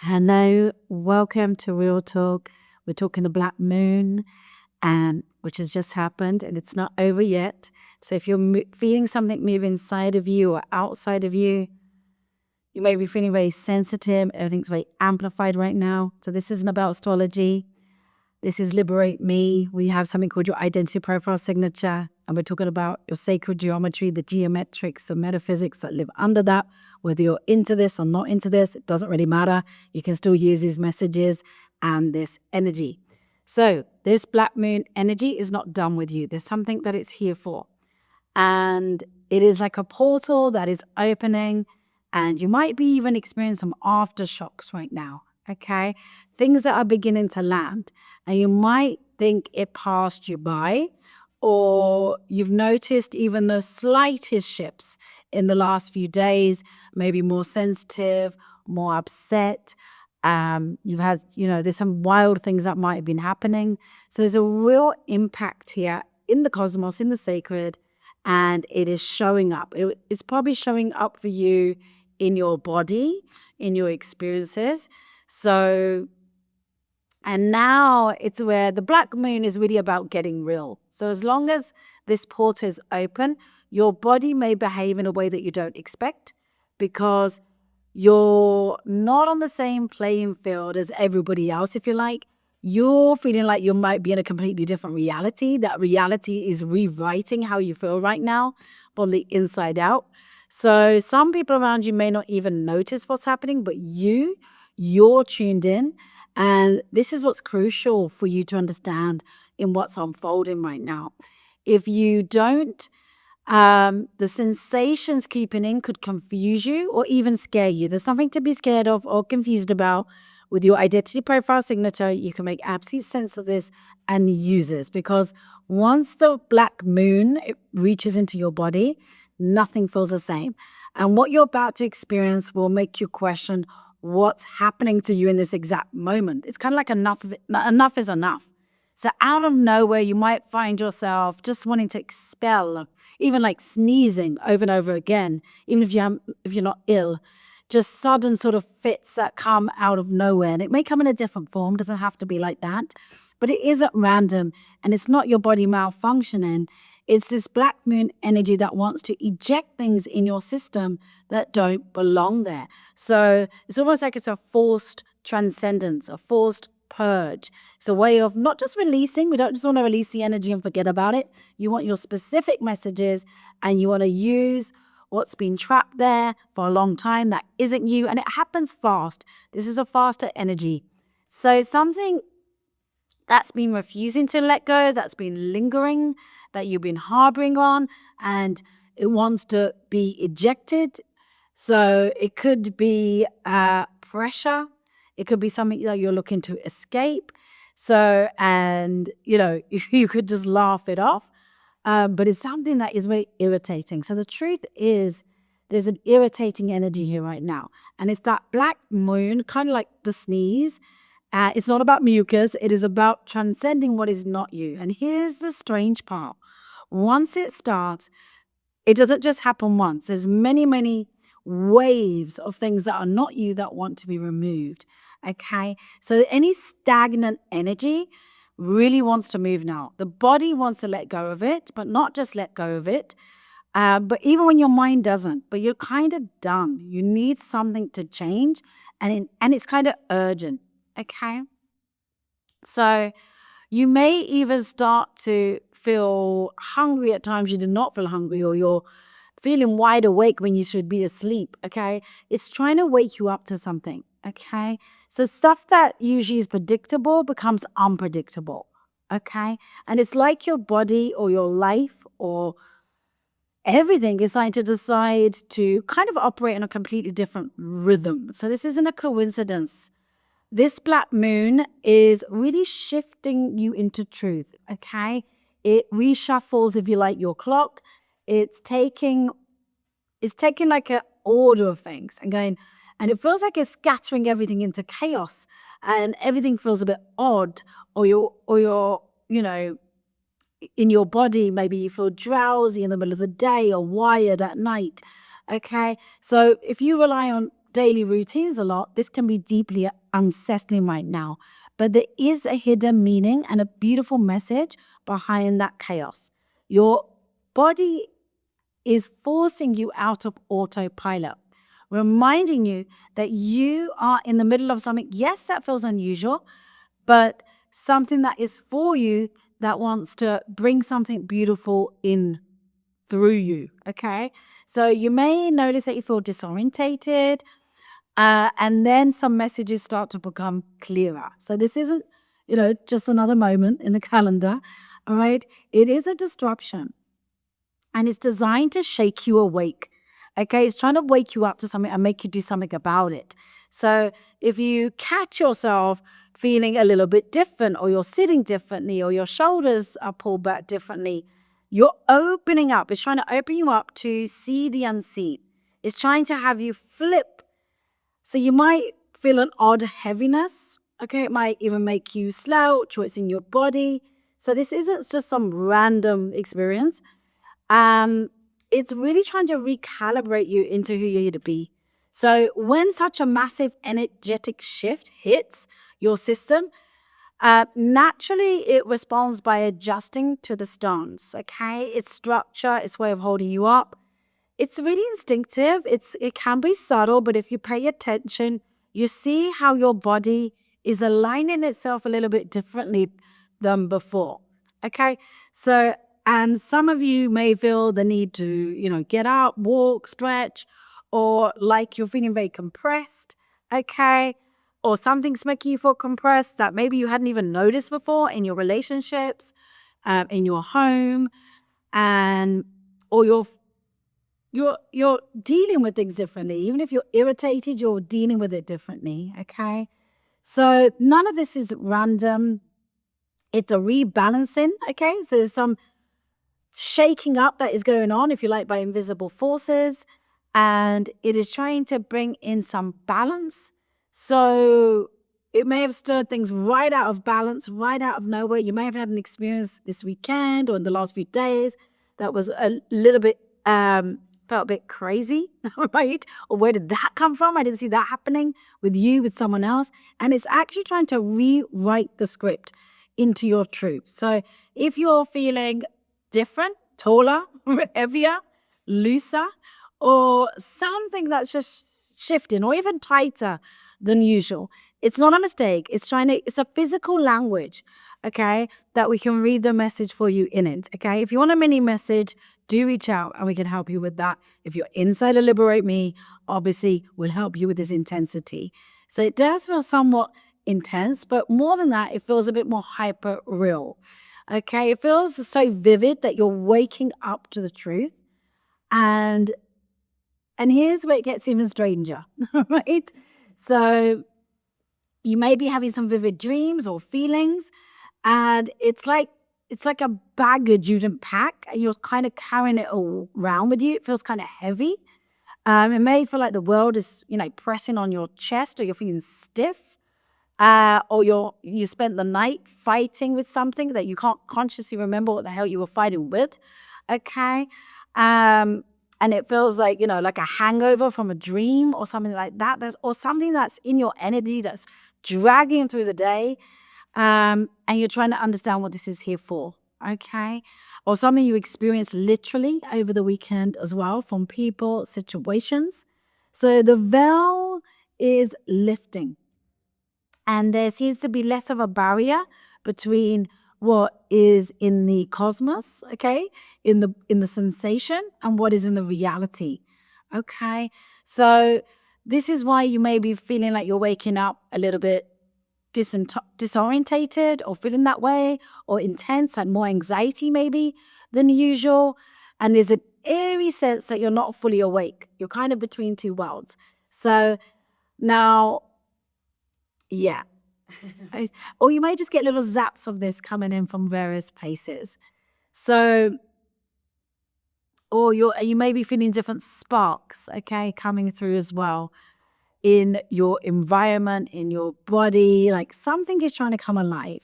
Hello, welcome to Real Talk. We're talking the black moon, and which has just happened, and it's not over yet. So if you're feeling something move inside of you or outside of you, you may be feeling very sensitive. Everything's very amplified right now. So this isn't about astrology. This is Liberate Me. We have something called your identity profile signature, and we're talking about your sacred geometry, the geometrics, the metaphysics that live under that. Whether you're into this or not into this, it doesn't really matter. You can still use these messages and this energy. So this black moon energy is not done with you. There's something that it's here for. And it is like a portal that is opening, and you might be even experiencing some aftershocks right now. Okay, things that are beginning to land, and you might think it passed you by, or you've noticed even the slightest shifts in the last few days, maybe more sensitive, more upset. You've had, there's some wild things that might have been happening. So there's a real impact here in the cosmos, in the sacred, and it is showing up. It's probably showing up for you in your body, in your experiences. So, and now it's where the black moon is really about getting real. So as long as this portal is open, your body may behave in a way that you don't expect, because you're not on the same playing field as everybody else, if you like. You're feeling like you might be in a completely different reality. That reality is rewriting how you feel right now from the inside out. So some people around you may not even notice what's happening, but you're tuned in. And this is what's crucial for you to understand in what's unfolding right now. If you don't, the sensations creeping in could confuse you or even scare you. There's nothing to be scared of or confused about. With your identity profile signature, you can make absolute sense of this and use this, because once the black moon reaches into your body, nothing feels the same. And what you're about to experience will make you question what's happening to you in this exact moment. It's kind of like enough is enough. So out of nowhere, you might find yourself just wanting to expel, even like sneezing over and over again, even if you're not ill. Just sudden sort of fits that come out of nowhere. And it may come in a different form, doesn't have to be like that. But it isn't random, and it's not your body malfunctioning. It's this black moon energy that wants to eject things in your system that don't belong there. So it's almost like it's a forced transcendence, a forced purge. It's a way of not just releasing. We don't just want to release the energy and forget about it. You want your specific messages, and you want to use what's been trapped there for a long time that isn't you. And it happens fast. This is a faster energy. So something that's been refusing to let go, that's been lingering, that you've been harboring on, and it wants to be ejected. So it could be pressure. It could be something that you're looking to escape. So, and, you could just laugh it off. But it's something that is very irritating. So the truth is, there's an irritating energy here right now. And it's that black moon, kind of like the sneeze. It's not about mucus. It is about transcending what is not you. And here's the strange part. Once it starts, it doesn't just happen once. There's many, many waves of things that are not you that want to be removed. Okay? So any stagnant energy really wants to move now. The body wants to let go of it, but not just let go of it. But even when your mind doesn't, but you're kind of done. You need something to change, and it's kind of urgent. Okay? So you may even start to feel hungry at times you did not feel hungry, or you're feeling wide awake when you should be asleep. Okay? It's trying to wake you up to something. Okay? So stuff that usually is predictable becomes unpredictable. Okay? And it's like your body or your life or everything is trying to decide to kind of operate in a completely different rhythm. So this isn't a coincidence. This black moon is really shifting you into truth, okay? It reshuffles, if you like, your clock. It's taking like an order of things and going, and it feels like it's scattering everything into chaos, and everything feels a bit odd, or you're, in your body, maybe you feel drowsy in the middle of the day or wired at night. Okay, so if you rely on daily routines a lot, this can be deeply unsettling right now. But there is a hidden meaning and a beautiful message behind that chaos. Your body is forcing you out of autopilot, reminding you that you are in the middle of something. Yes, that feels unusual, but something that is for you, that wants to bring something beautiful in through you. Okay. So you may notice that you feel disorientated, and then some messages start to become clearer. So this isn't, just another moment in the calendar. All right. It is a disruption, and it's designed to shake you awake. Okay. It's trying to wake you up to something and make you do something about it. So if you catch yourself feeling a little bit different, or you're sitting differently, or your shoulders are pulled back differently, you're opening up. It's trying to open you up to see the unseen. It's trying to have you flip. So you might feel an odd heaviness. Okay, it might even make you slouch, or it's in your body. So this isn't just some random experience. It's really trying to recalibrate you into who you're here to be. So when such a massive energetic shift hits your system, naturally it responds by adjusting to the stance. Okay, its structure, its way of holding you up. It's really instinctive. It can be subtle, but if you pay attention, you see how your body is aligning itself a little bit differently than before. Okay, so and some of you may feel the need to, get out, walk, stretch, or like you're feeling very compressed. Okay, or something's making you feel compressed that maybe you hadn't even noticed before in your relationships, in your home, and or you're dealing with things differently. Even if you're irritated, you're dealing with it differently. Okay. So none of this is random. It's a rebalancing. Okay. So there's some shaking up that is going on, if you like, by invisible forces. And it is trying to bring in some balance. So it may have stirred things right out of balance, right out of nowhere. You may have had an experience this weekend or in the last few days that was a little bit felt a bit crazy, right? Or where did that come from? I didn't see that happening with you, with someone else. And it's actually trying to rewrite the script into your truth. So if you're feeling different, taller, heavier, looser, or something that's just shifting, or even tighter than usual, it's not a mistake. It's a physical language, okay, that we can read the message for you in it. Okay. If you want a mini message, do reach out and we can help you with that. If you're inside of Liberate Me, obviously we'll help you with this intensity. So it does feel somewhat intense, but more than that, it feels a bit more hyper real. Okay. It feels so vivid that you're waking up to the truth. And here's where it gets even stranger, right? So you may be having some vivid dreams or feelings, and it's like a baggage you didn't pack, and you're kind of carrying it all around with you. It feels kind of heavy. It may feel like the world is, pressing on your chest, or you're feeling stiff, or you spent the night fighting with something that you can't consciously remember what the hell you were fighting with. Okay. And it feels like, like a hangover from a dream or something like that. Or something that's in your energy that's dragging through the day. And you're trying to understand what this is here for. Okay. Or something you experienced literally over the weekend as well, from people, situations. So the veil is lifting. And there seems to be less of a barrier between what is in the cosmos, okay, in the sensation, and what is in the reality. Okay. So this is why you may be feeling like you're waking up a little bit disorientated, or feeling that way, or intense and more anxiety maybe than usual. And there's an eerie sense that you're not fully awake. You're kind of between two worlds. So now, yeah. Or you may just get little zaps of this coming in from various places. So, or you may be feeling different sparks, okay, coming through as well in your environment, in your body, like something is trying to come alive.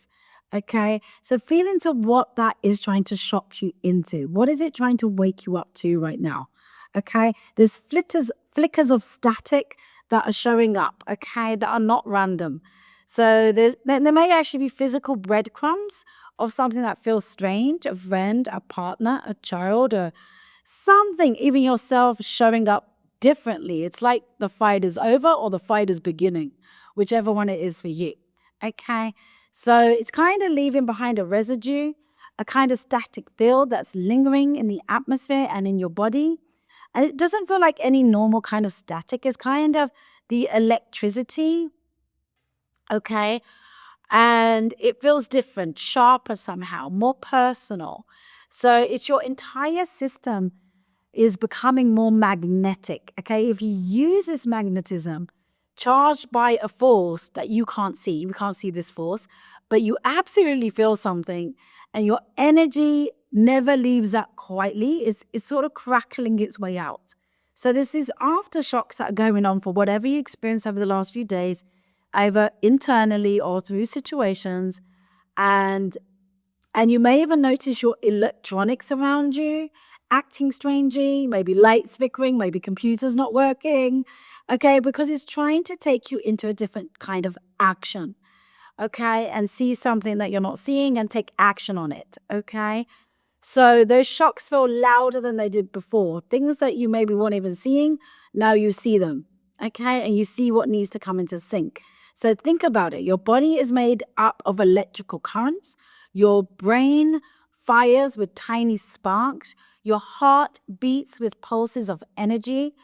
Okay. So feel into what that is trying to shock you into. What is it trying to wake you up to right now? Okay. There's flickers of static that are showing up, okay, that are not random. So there may actually be physical breadcrumbs of something that feels strange, a friend, a partner, a child, or something, even yourself showing up differently. It's like the fight is over or the fight is beginning, whichever one it is for you. Okay. So it's kind of leaving behind a residue, a kind of static field that's lingering in the atmosphere and in your body. And it doesn't feel like any normal kind of static. It's kind of the electricity. Okay. And it feels different, sharper somehow, more personal. So it's your entire system is becoming more magnetic. Okay. If you use this magnetism charged by a force that you can't see this force, but you absolutely feel something and your energy never leaves that quietly. It's sort of crackling its way out. So this is aftershocks that are going on for whatever you experienced over the last few days, either internally or through situations. And you may even notice your electronics around you acting strangely, maybe lights flickering, maybe computers not working. Okay, because it's trying to take you into a different kind of action. Okay, and see something that you're not seeing and take action on it. Okay. So those shocks feel louder than they did before. Things that you maybe weren't even seeing, now you see them. Okay. And you see what needs to come into sync. So think about it. Your body is made up of electrical currents. Your brain fires with tiny sparks. Your heart beats with pulses of energy.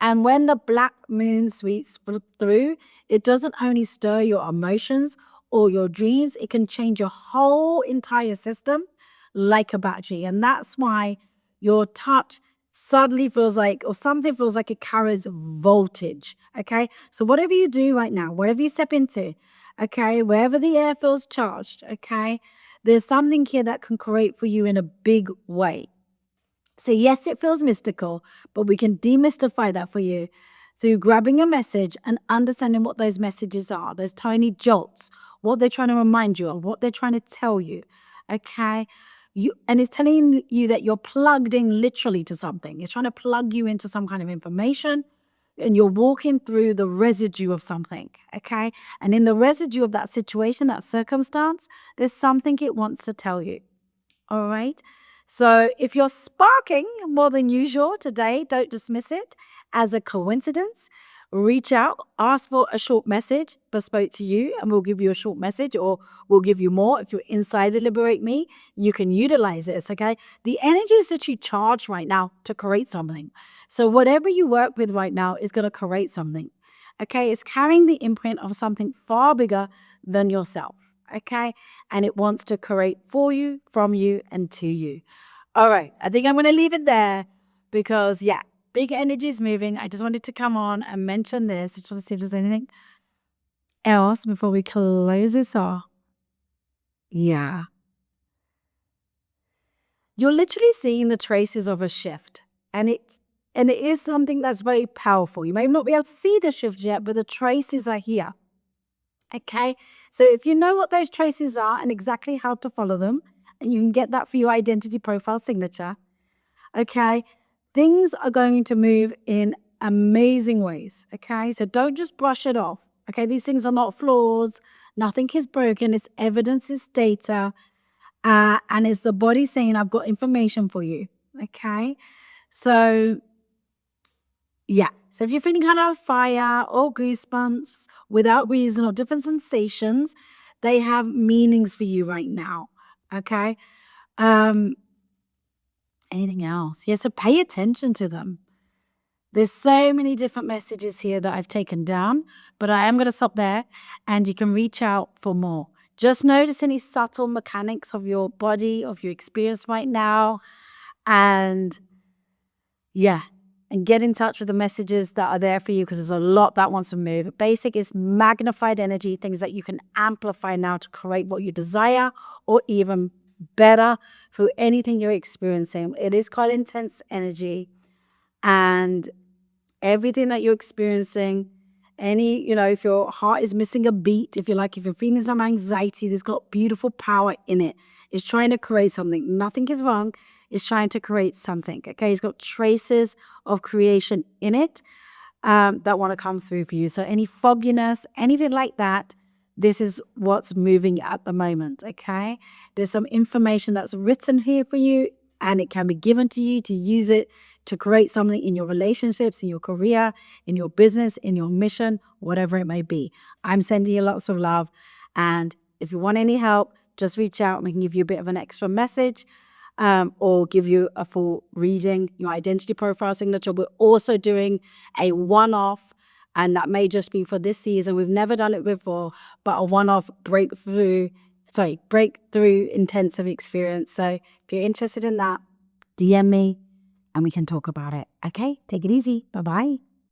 And when the black moon sweeps through, it doesn't only stir your emotions or your dreams, it can change your whole entire system like a battery. And that's why your touch suddenly feels like, or something feels like it carries voltage. Okay. So whatever you do right now, whatever you step into, okay, wherever the air feels charged, okay, there's something here that can create for you in a big way. So yes, it feels mystical, but we can demystify that for you through grabbing a message and understanding what those messages are, those tiny jolts, what they're trying to remind you of, what they're trying to tell you. Okay. And it's telling you that you're plugged in literally to something. It's trying to plug you into some kind of information and you're walking through the residue of something. Okay. And in the residue of that situation, that circumstance, there's something it wants to tell you. All right. So if you're sparking more than usual today, don't dismiss it as a coincidence. Reach out, ask for a short message bespoke to you, and we'll give you a short message or we'll give you more. If you're inside the Liberate Me, you can utilize this. Okay. The energy is actually charged right now to create something. So whatever you work with right now is going to create something. Okay. It's carrying the imprint of something far bigger than yourself. Okay. And it wants to create for you, from you, and to you. All right. I think I'm going to leave it there because, yeah, big energy is moving. I just wanted to come on and mention this. I just want to see if there's anything else before we close this off. Yeah. You're literally seeing the traces of a shift. And it is something that's very powerful. You may not be able to see the shift yet, but the traces are here. Okay, so if you know what those traces are and exactly how to follow them, and you can get that for your identity profile signature, okay, things are going to move in amazing ways. Okay, so don't just brush it off. Okay, these things are not flaws, nothing is broken, it's evidence, it's data, and it's the body saying, I've got information for you. Okay, so yeah. So if you're feeling kind of fire or goosebumps without reason or different sensations, they have meanings for you right now. Okay. Um, anything else? Yeah. So pay attention to them. There's so many different messages here that I've taken down, but I am going to stop there and you can reach out for more. Just notice any subtle mechanics of your body, of your experience right now. And yeah, and get in touch with the messages that are there for you because there's a lot that wants to move. Basic is magnified energy, things that you can amplify now to create what you desire or even better through anything you're experiencing. It is quite intense energy and everything that you're experiencing, if your heart is missing a beat, if you're feeling some anxiety, there's got beautiful power in it. It's trying to create something. Nothing is wrong. It's trying to create something. Okay. It's got traces of creation in it. that want to come through for you. So any fogginess, anything like that, this is what's moving at the moment, okay? There's some information that's written here for you, and it can be given to you to use it to create something in your relationships, in your career, in your business, in your mission, whatever it may be. I'm sending you lots of love. And if you want any help, just reach out and we can give you a bit of an extra message, or give you a full reading, your identity profile signature. We're also doing a one-off, and that may just be for this season. We've never done it before, but a one-off breakthrough intensive experience. So if you're interested in that, DM me and we can talk about it. Okay, take it easy. Bye-bye.